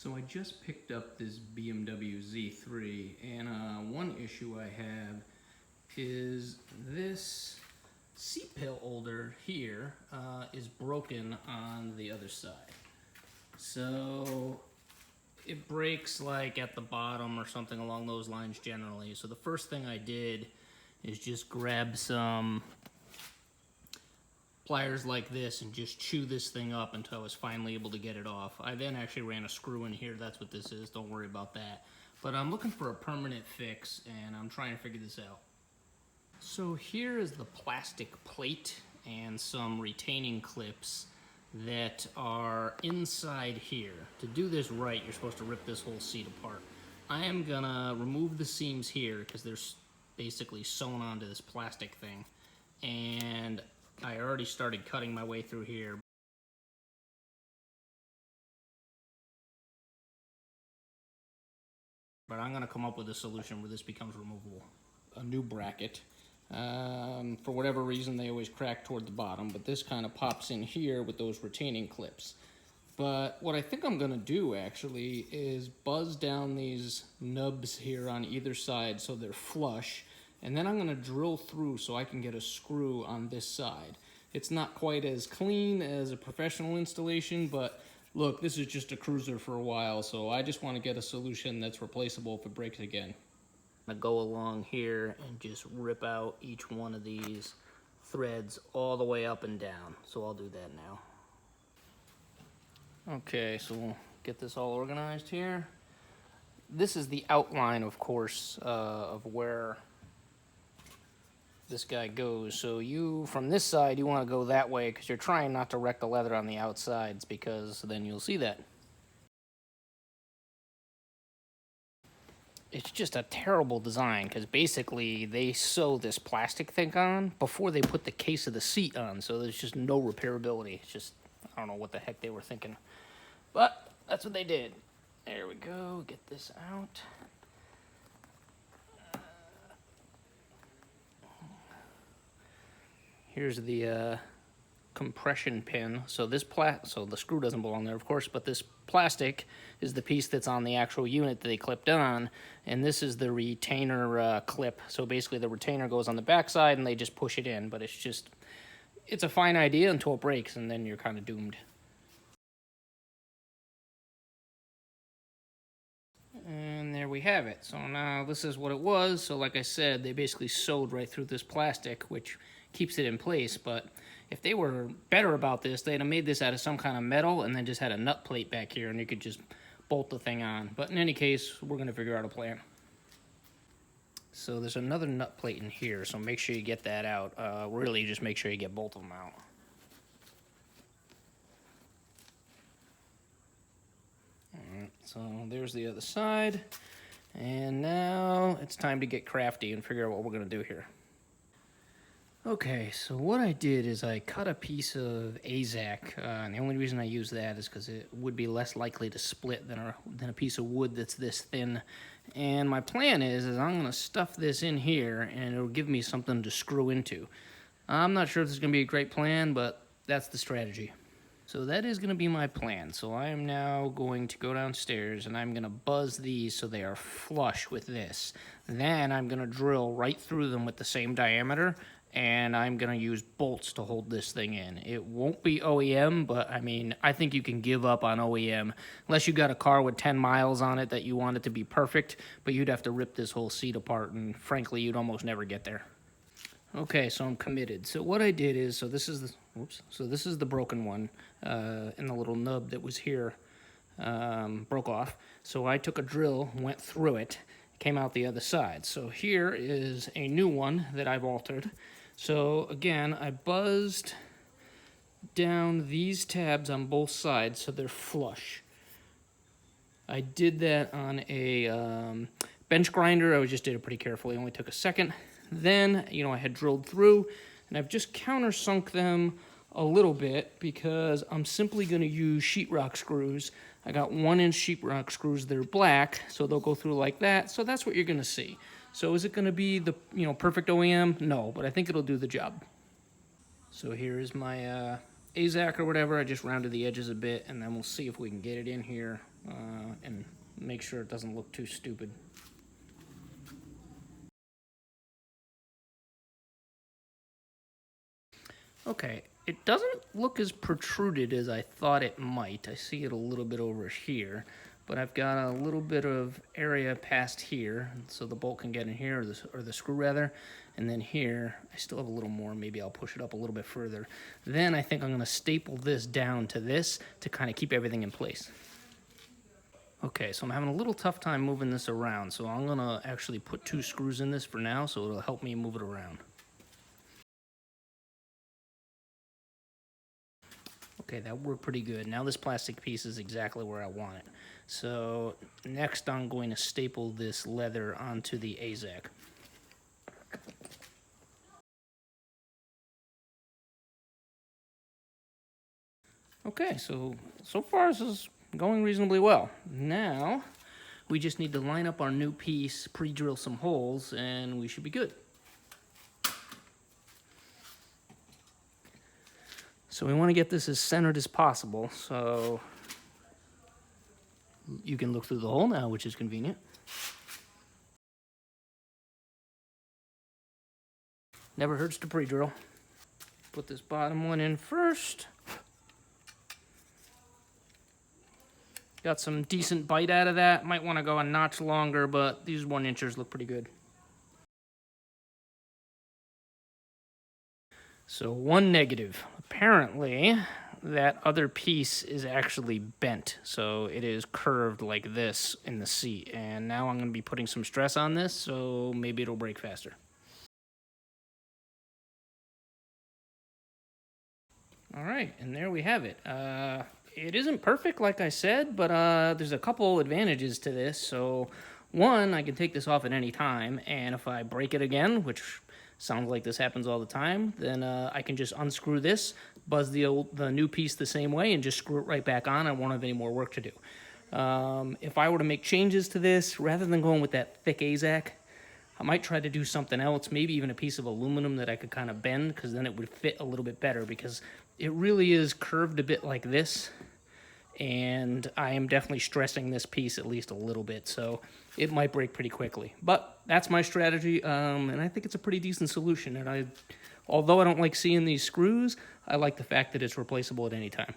So I just picked up this BMW Z3, and one issue I have is this seat pail holder here is broken on the other side. So it breaks like at the bottom or something along those lines generally. So the first thing I did is just grab some pliers like this and just chew this thing up until I was finally able to get it off. I then actually ran a screw in here. That's what this is. Don't worry about that. But I'm looking for a permanent fix, and I'm trying to figure this out. So here is the plastic plate and some retaining clips that are inside here. To do this right, you're supposed to rip this whole seat apart. I am gonna remove the seams here because they're basically sewn onto this plastic thing. And I already started cutting my way through here. But I'm gonna come up with a solution where this becomes removable. A new bracket. For whatever reason, they always crack toward the bottom, but this kind of pops in here with those retaining clips. But what I think I'm gonna do actually is buzz down these nubs here on either side so they're flush, and then I'm gonna drill through so I can get a screw on this side. It's not quite as clean as a professional installation, but look, this is just a cruiser for a while, so I just want to get a solution that's replaceable if it breaks again. I go along here and just rip out each one of these threads all the way up and down. So I'll do that now. Okay, so we'll get this all organized here. This is the outline, of course, of where this guy goes. So you, from this side, you want to go that way because you're trying not to wreck the leather on the outsides, because then you'll see that. It's just a terrible design because basically they sew this plastic thing on before they put the case of the seat on, so there's just no repairability. It's just, I don't know what the heck they were thinking, but that's what they did. There we go, get this out. Here's the compression pin. So this so the screw doesn't belong there, of course, but this plastic is the piece that's on the actual unit that they clipped on, and this is the retainer clip. So basically the retainer goes on the back side and they just push it in, but it's a fine idea until it breaks, and then you're kind of doomed. And there we have it. So now this is what it was. So like I said, they basically sewed right through this plastic, which keeps it in place. But if they were better about this, they'd have made this out of some kind of metal and then just had a nut plate back here and you could just bolt the thing on. But in any case, we're going to figure out a plan. So there's another nut plate in here, so make sure you get that out. Really, just make sure you get both of them out. Alright, so there's the other side. And now it's time to get crafty and figure out what we're going to do here. Okay, so what I did is I cut a piece of AZAC, and the only reason I use that is because it would be less likely to split than a piece of wood that's this thin. And my plan is I'm going to stuff this in here, and it'll give me something to screw into. I'm not sure if this is going to be a great plan, but that's the strategy. So that is going to be my plan. So I am now going to go downstairs, and I'm going to buzz these so they are flush with this. Then I'm going to drill right through them with the same diameter, and I'm going to use bolts to hold this thing in. It won't be OEM, but I mean, I think you can give up on OEM unless you got a car with 10 miles on it that you want it to be perfect, but you'd have to rip this whole seat apart, and frankly, you'd almost never get there. Okay, so I'm committed. So what I did is, so this is the broken one, and the little nub that was here broke off. So I took a drill, went through it, came out the other side. So here is a new one that I've altered. So again, I buzzed down these tabs on both sides so they're flush. I did that on a bench grinder. I just did it pretty carefully. It only took a second. Then, I had drilled through, and I've just countersunk them a little bit because I'm simply going to use sheetrock screws. I got 1-inch sheetrock screws that are black, so they'll go through like that. So that's what you're going to see. So is it going to be the perfect OEM? No, but I think it'll do the job. So here is my AZAC or whatever. I just rounded the edges a bit, and then we'll see if we can get it in here and make sure it doesn't look too stupid. Okay, it doesn't look as protruded as I thought it might. I see it a little bit over here, but I've got a little bit of area past here, so the bolt can get in here, or the screw rather, and then here, I still have a little more. Maybe I'll push it up a little bit further. Then I think I'm gonna staple this down to this to kind of keep everything in place. Okay, so I'm having a little tough time moving this around, so I'm gonna actually put 2 screws in this for now, so it'll help me move it around. Okay, that worked pretty good. Now this plastic piece is exactly where I want it. So next I'm going to staple this leather onto the AZAC. Okay, so far this is going reasonably well. Now we just need to line up our new piece, pre-drill some holes, and we should be good. So we want to get this as centered as possible, so you can look through the hole now, which is convenient. Never hurts to pre-drill. Put this bottom one in first. Got some decent bite out of that. Might want to go a notch longer, but these 1-inchers look pretty good. So one negative. Apparently, that other piece is actually bent. So it is curved like this in the seat. And now I'm going to be putting some stress on this, so maybe it'll break faster. All right, and there we have it. It isn't perfect, like I said, but there's a couple advantages to this. So one, I can take this off at any time, and if I break it again, which sounds like this happens all the time, then I can just unscrew this, buzz the new piece the same way, and just screw it right back on. I won't have any more work to do. If I were to make changes to this, rather than going with that thick AZAC, I might try to do something else, maybe even a piece of aluminum that I could kind of bend, because then it would fit a little bit better, because it really is curved a bit like this, and I am definitely stressing this piece at least a little bit, so it might break pretty quickly. But that's my strategy, and I think it's a pretty decent solution, and although I don't like seeing these screws, I like the fact that it's replaceable at any time.